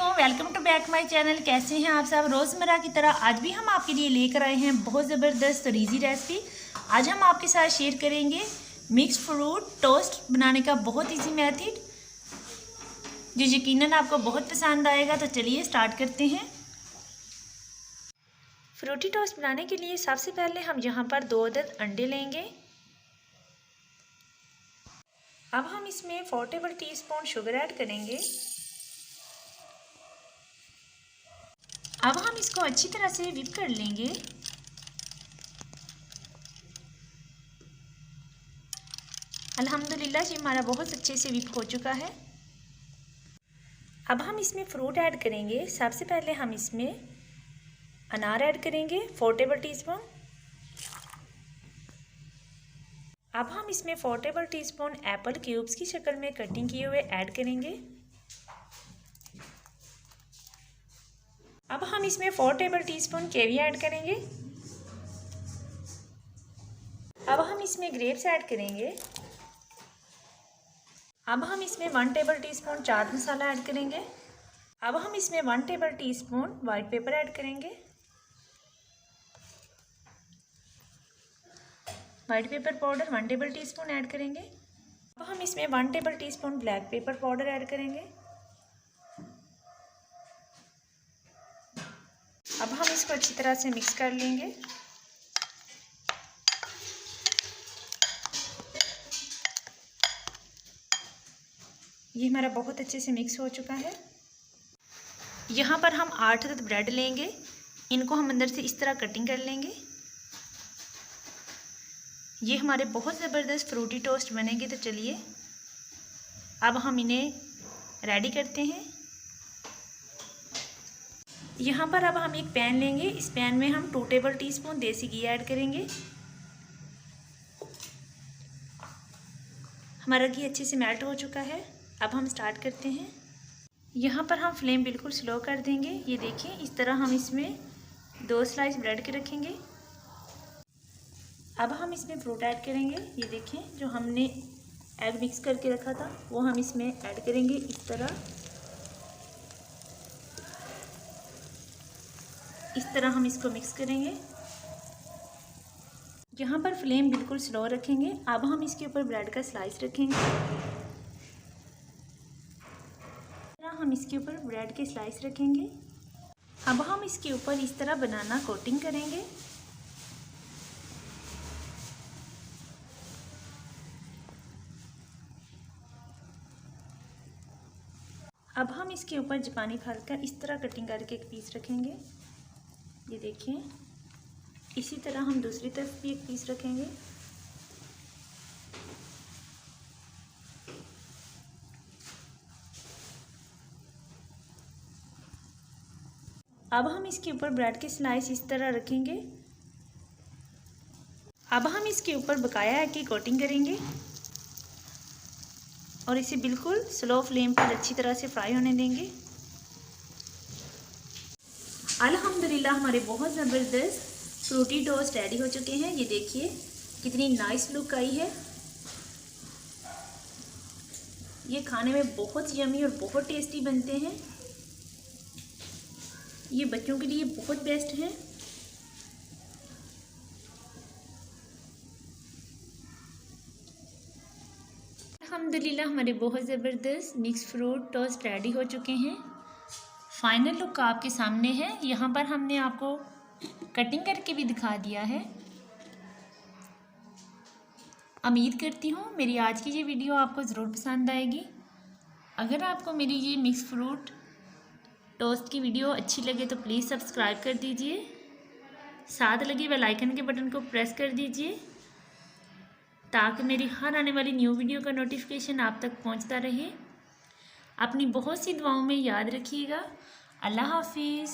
वालेकुम, welcome to back my channel. कैसे हैं आप सब? रोज़मर्रा की तरह आज भी हम आपके लिए लेकर आए हैं बहुत ज़बरदस्त और ईजी रेसिपी। आज हम आपके साथ शेयर करेंगे मिक्स फ्रूट टोस्ट बनाने का बहुत ईजी मेथड, जो यकीनन आपको बहुत पसंद आएगा। तो चलिए स्टार्ट करते हैं। फ्रूटी टोस्ट बनाने के लिए सबसे पहले हम यहाँ पर 2 अदद अंडे लेंगे। अब हम इसमें 4 टेबल टीस्पून शुगर ऐड करेंगे। अब हम इसको अच्छी तरह से व्हिप कर लेंगे। अल्हम्दुलिल्लाह ये हमारा बहुत अच्छे से व्हिप हो चुका है। अब हम इसमें फ्रूट ऐड करेंगे। सबसे पहले हम इसमें अनार ऐड करेंगे 4 टेबल टीस्पून। अब हम इसमें 4 टेबल टीस्पून एप्पल क्यूब्स की शक्ल में कटिंग किए हुए ऐड करेंगे। अब हम इसमें 4 टेबल टीस्पून कीवी ऐड करेंगे। अब हम इसमें ग्रेप्स ऐड करेंगे। अब हम इसमें 1 table teaspoon chaat masala add करेंगे। अब हम इसमें 1 table teaspoon white pepper add करेंगे। White pepper powder 1 table teaspoon add करेंगे। अब हम इसमें 1 table teaspoon black pepper powder add करेंगे। अब हम इसको अच्छी तरह से मिक्स कर लेंगे। ये हमारा बहुत अच्छे से मिक्स हो चुका है। यहाँ पर हम 8 अदद ब्रेड लेंगे। इनको हम अंदर से इस तरह कटिंग कर लेंगे। ये हमारे बहुत ज़बरदस्त फ्रूटी टोस्ट बनेंगे। तो चलिए अब हम इन्हें रेडी करते हैं। यहाँ पर अब हम एक पैन लेंगे। इस पैन में हम 2 टेबल टीस्पून देसी घी ऐड करेंगे। हमारा घी अच्छे से मेल्ट हो चुका है। अब हम स्टार्ट करते हैं। यहाँ पर हम फ्लेम बिल्कुल स्लो कर देंगे। ये देखिए इस तरह हम इसमें 2 स्लाइस ब्रेड के रखेंगे। अब हम इसमें फ्रूट ऐड करेंगे। ये देखिए जो हमने एग मिक्स करके रखा था वो हम इसमें ऐड करेंगे। इस तरह हम इसको मिक्स करेंगे। यहाँ पर फ्लेम बिल्कुल स्लो रखेंगे। अब हम इसके ऊपर ब्रेड का स्लाइस रखेंगे। हम इसके ऊपर ब्रेड के स्लाइस रखेंगे। अब हम इसके ऊपर इस तरह बनाना कोटिंग करेंगे। अब हम इसके ऊपर जापानी फल का इस तरह कटिंग करके एक पीस रखेंगे। ये देखिए इसी तरह हम दूसरी तरफ भी एक पीस रखेंगे। अब हम इसके ऊपर ब्रेड के स्लाइस इस तरह रखेंगे। अब हम इसके ऊपर बकाया एग की कोटिंग करेंगे और इसे बिल्कुल स्लो फ्लेम पर अच्छी तरह से फ्राई होने देंगे। अल्हम्दुलिल्लाह हमारे बहुत ज़बरदस्त फ्रूटी टोस्ट रेडी हो चुके हैं। ये देखिए कितनी नाइस लुक आई है। ये खाने में बहुत यमी और बहुत टेस्टी बनते हैं। ये बच्चों के लिए बहुत बेस्ट है। अल्हम्दुलिल्लाह हमारे बहुत ज़बरदस्त मिक्स फ्रूट टोस्ट रेडी हो चुके हैं। फाइनल लुक आपके सामने है। यहाँ पर हमने आपको कटिंग करके भी दिखा दिया है। उम्मीद करती हूँ मेरी आज की ये वीडियो आपको ज़रूर पसंद आएगी। अगर आपको मेरी ये मिक्स फ्रूट टोस्ट की वीडियो अच्छी लगे तो प्लीज़ सब्सक्राइब कर दीजिए। साथ लगे बेल आइकन के बटन को प्रेस कर दीजिए ताकि मेरी हर आने वाली न्यू वीडियो का नोटिफिकेशन आप तक पहुंचता रहे। अपनी बहुत सी दुआओं में याद रखिएगा। अल्लाह हाफिज़।